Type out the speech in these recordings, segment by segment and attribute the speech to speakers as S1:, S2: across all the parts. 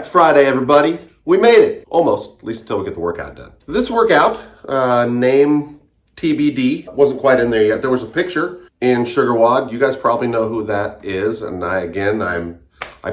S1: Happy Friday, everybody. We made it. Almost, at least until we get the workout done. This workout, name TBD, wasn't quite in there yet. There was a picture in Sugar WOD. You guys probably know who that is. And I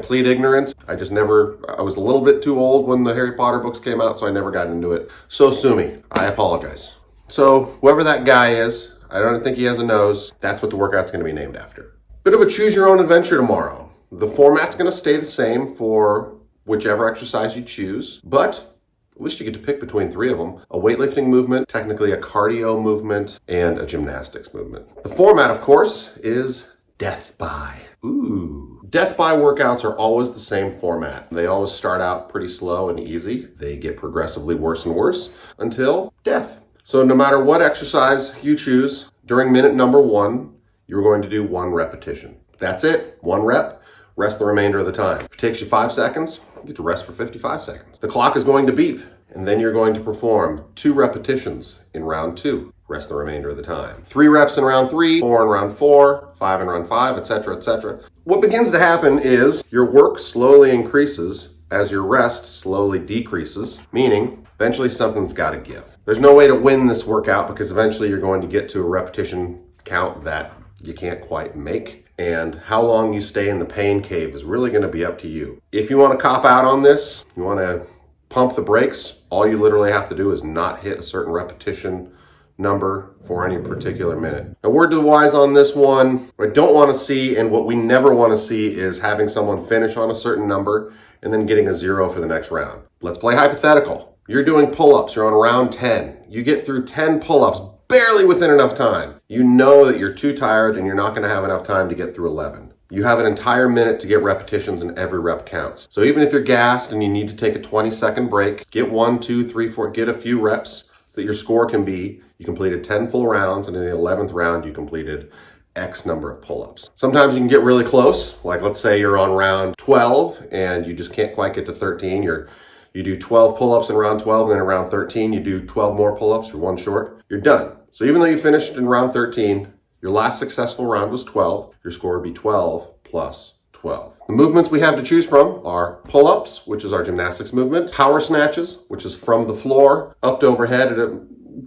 S1: plead ignorance. I was a little bit too old when the Harry Potter books came out, so I never got into it. So sue me. I apologize. So whoever that guy is, I don't think he has a nose. That's what the workout's going to be named after. Bit of a choose your own adventure tomorrow. The format's going to stay the same for whichever exercise you choose, but at least you get to pick between three of them. A weightlifting movement, technically a cardio movement, and a gymnastics movement. The format, of course, is death by. Ooh. Death by workouts are always the same format. They always start out pretty slow and easy. They get progressively worse and worse until death. So no matter what exercise you choose, during minute number 1, you're going to do 1 repetition. That's it, 1 rep. Rest the remainder of the time. If it takes you 5 seconds, you get to rest for 55 seconds. The clock is going to beep, and then you're going to perform 2 repetitions in round 2. Rest the remainder of the time. 3 reps in round 3, 4 in round 4, 5 in round 5, etc., etc. What begins to happen is your work slowly increases as your rest slowly decreases, meaning eventually something's got to give. There's no way to win this workout because eventually you're going to get to a repetition count that you can't quite make. And how long you stay in the pain cave is really going to be up to you. If you want to cop out on this, you want to pump the brakes, all you literally have to do is not hit a certain repetition number for any particular minute. A word to the wise on this one, what I don't want to see and what we never want to see is having someone finish on a certain number and then getting a 0 for the next round. Let's play hypothetical. You're doing pull-ups, you're on round 10. You get through 10 pull-ups barely within enough time. You know that you're too tired and you're not going to have enough time to get through 11. You have an entire minute to get repetitions and every rep counts. So even if you're gassed and you need to take a 20-second break, get 1, 2, 3, 4, get a few reps so that your score can be you completed 10 full rounds and in the 11th round you completed X number of pull-ups. Sometimes you can get really close. Like let's say you're on round 12 and you just can't quite get to 13. You do 12 pull-ups in round 12, and then in round 13, you do 12 more pull-ups, you're 1 short, you're done. So even though you finished in round 13, your last successful round was 12, your score would be 12 plus 12. The movements we have to choose from are pull-ups, which is our gymnastics movement, power snatches, which is from the floor up to overhead at a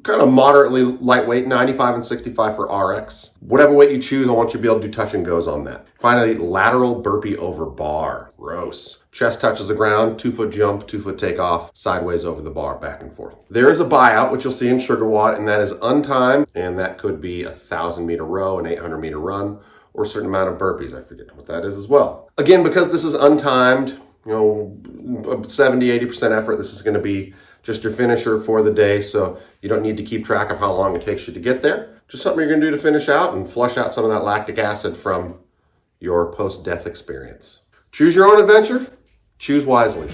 S1: kind of moderately lightweight, 95 and 65 for RX. Whatever weight you choose, I want you to be able to do touch and goes on that. Finally, lateral burpee over bar. Gross. Chest touches the ground, 2-foot jump, 2-foot takeoff, sideways over the bar, back and forth. There is a buyout, which you'll see in Sugar WOD, and that is untimed, and that could be a 1,000-meter row, an 800-meter run, or a certain amount of burpees. I forget what that is as well. Again, because this is untimed, 70-80% effort, this is going to be just your finisher for the day, so you don't need to keep track of how long it takes you to get there. Just something you're going to do to finish out and flush out some of that lactic acid from your post-death experience. Choose your own adventure. Choose wisely.